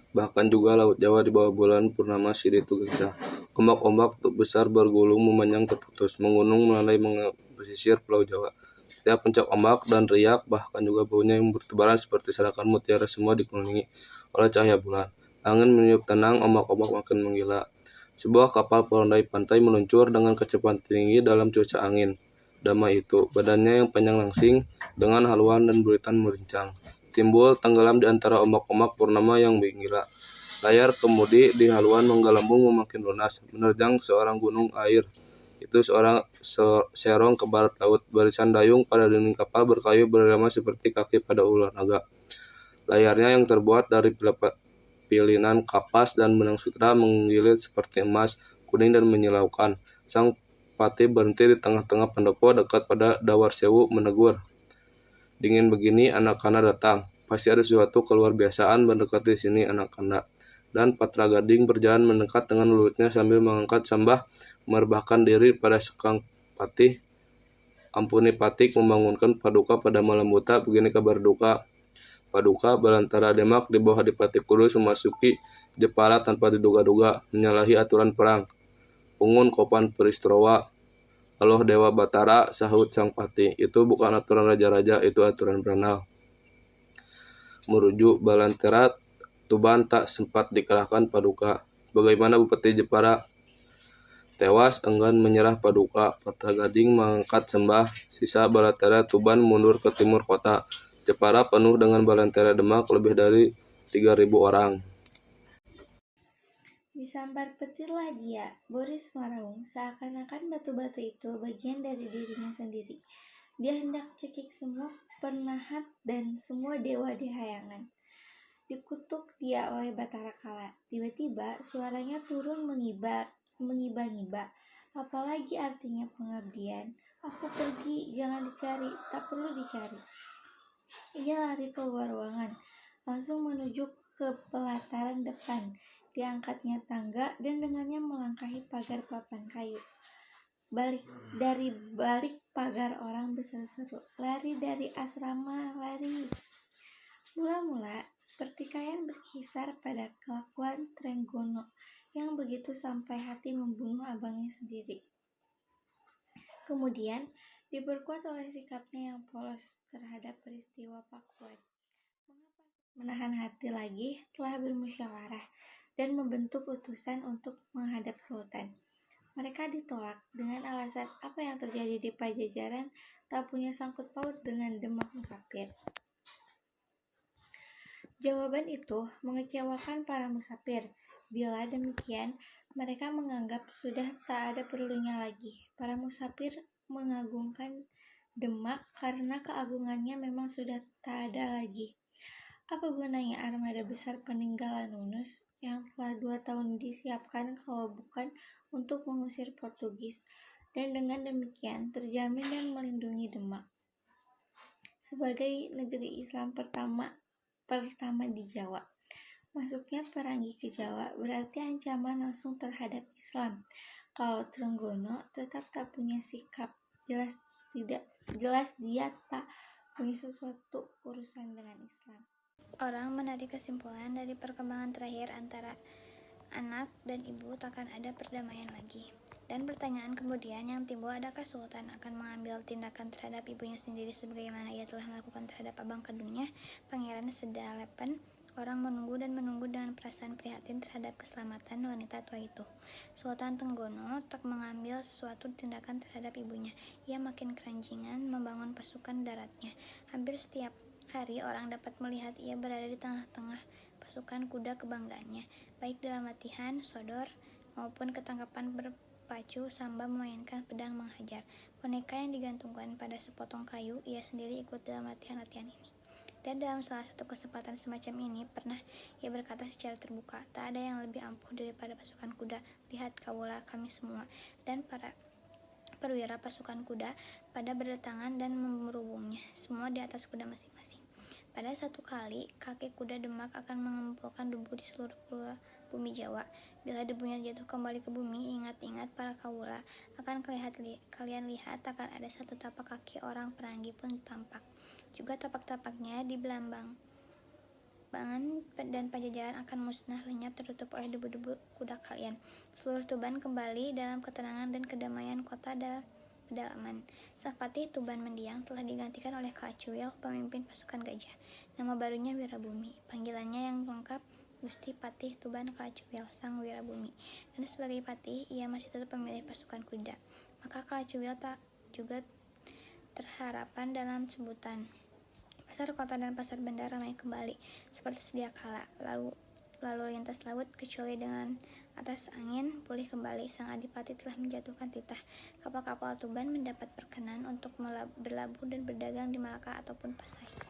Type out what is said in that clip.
Bahkan juga Laut Jawa di bawah bulan purnama sirih itu gelisah. Ombak-ombak besar bergulung memanjang terputus, menggunung melandai pesisir Pulau Jawa. Setiap pencak ombak dan riak, bahkan juga baunya yang bertebaran seperti serakan mutiara semua dikelilingi oleh cahaya bulan. Angin meniup tenang, ombak-ombak makin menggila. Sebuah kapal pelondai pantai meluncur dengan kecepatan tinggi dalam cuaca angin damai itu. Badannya yang panjang langsing, dengan haluan dan buritan merincang, timbul tenggelam di antara ombak-ombak purnama yang menggila. Layar kemudi di haluan menggelembung memakin lunas, menerjang seorang gunung air. Itu seorang serong ke barat laut. Barisan dayung pada dinding kapal berkayu berirama seperti kaki pada ular naga. Layarnya yang terbuat dari pilihan kapas dan benang sutra menggeliat seperti emas, kuning dan menyilaukan. Sang Patih berhenti di tengah-tengah pendopo dekat pada Dawar Sewu menegur. Dingin begini anak-anak datang. Pasti ada sesuatu keluar biasaan mendekati sini anak-anak. Dan Patra Gading berjalan mendekat dengan lututnya sambil mengangkat sambah merebahkan diri pada Sekang Patih. Ampuni Patik membangunkan Paduka pada malam buta, begini kabar duka. Paduka Balantara Demak di bawah Adipati Kudus memasuki Jepara tanpa diduga-duga, menyalahi aturan perang. Pungun Kopan Peristrowa, Aloh Dewa Batara, sahut Sang Patih. Itu bukan aturan raja-raja, itu aturan beranal. Merujuk Balantara, Tuban tak sempat dikalahkan Paduka. Bagaimana Bupati Jepara? Tewas enggan menyerah Paduka. Patra Gading mengangkat sembah. Sisa Balantara Tuban mundur ke timur kota. Jepara penuh dengan Balantara Demak lebih dari 3.000 orang. Disambar petirlah dia, Boris meraung, seakan-akan batu-batu itu bagian dari dirinya sendiri. Dia hendak cekik semua penahat dan semua dewa di hayangan. Dikutuk dia oleh Batara Kala. Tiba-tiba suaranya turun mengiba-ngiba. Apalagi artinya pengabdian? Aku pergi, jangan dicari, tak perlu dicari. Ia lari keluar ruangan, langsung menuju ke pelataran depan. Diangkatnya tangga dan dengannya melangkahi pagar papan kayu. Dari balik pagar orang berseru, lari dari asrama, lari. Mula-mula pertikaian berkisar pada kelakuan Trenggono yang begitu sampai hati membunuh abangnya sendiri. Kemudian diperkuat oleh sikapnya yang polos terhadap peristiwa Pakuan. Menahan hati lagi telah bermusyawarah dan membentuk utusan untuk menghadap Sultan. Mereka ditolak dengan alasan apa yang terjadi di Pajajaran tak punya sangkut paut dengan Demak Musafir. Jawaban itu mengecewakan para musafir. Bila demikian, mereka menganggap sudah tak ada perlunya lagi. Para musafir mengagungkan Demak karena keagungannya memang sudah tak ada lagi. Apa gunanya armada besar peninggalan Yunus yang telah 2 tahun disiapkan kalau bukan untuk mengusir Portugis, dan dengan demikian terjamin dan melindungi Demak sebagai negeri Islam pertama di Jawa. Masuknya perangi ke Jawa berarti ancaman langsung terhadap Islam. Kalau Trenggono tetap tak punya sikap, jelas dia tak punya sesuatu urusan dengan Islam. Orang menarik kesimpulan dari perkembangan terakhir antara anak dan ibu takkan ada perdamaian lagi. Dan pertanyaan kemudian yang timbul, adakah Sultan akan mengambil tindakan terhadap ibunya sendiri sebagaimana ia telah melakukan terhadap abang kandungnya, Pangeran Sedalepen? Orang menunggu dan menunggu dengan perasaan prihatin terhadap keselamatan wanita tua itu. Sultan Trenggono tak mengambil sesuatu tindakan terhadap ibunya. Ia makin keranjingan membangun pasukan daratnya. Hampir setiap hari orang dapat melihat ia berada di tengah-tengah pasukan kuda kebanggaannya, baik dalam latihan, sodor, maupun ketangkapan berpacu sambil memainkan pedang menghajar. Boneka yang digantungkan pada sepotong kayu, ia sendiri ikut dalam latihan-latihan ini. Dan dalam salah satu kesempatan semacam ini, pernah ia berkata secara terbuka, tak ada yang lebih ampuh daripada pasukan kuda. Lihat kaulah kami semua. Dan para perwira pasukan kuda pada berdatangan dan merubungnya, semua di atas kuda masing-masing. Pada satu kali, kakek kuda Demak akan mengumpulkan debu di seluruh bumi Jawa. Bila debunya jatuh kembali ke bumi, ingat-ingat para kawula, akan kalian lihat akan ada satu tapak kaki orang peranggi pun tampak. Juga tapak-tapaknya di Belambang dan Pajajaran akan musnah lenyap tertutup oleh debu-debu kuda kalian. Seluruh Tuban kembali dalam ketenangan dan kedamaian kota pedalaman. Sang Patih Tuban Mendiang telah digantikan oleh Kalacuil, pemimpin pasukan gajah. Nama barunya Wirabumi. Panggilannya yang lengkap Gusti Patih Tuban Kalacuil, Sang Wirabumi. Dan sebagai patih, ia masih tetap memilih pasukan kuda. Maka Kalacuil tak juga terharapan dalam sebutan. Pasar kota dan pasar bandar ramai kembali seperti sedia kala. Lalu lintas laut, kecuali dengan atas angin, pulih kembali. Sang Adipati telah menjatuhkan titah. Kapal-kapal Tuban mendapat perkenan untuk berlabuh dan berdagang di Malaka ataupun Pasai.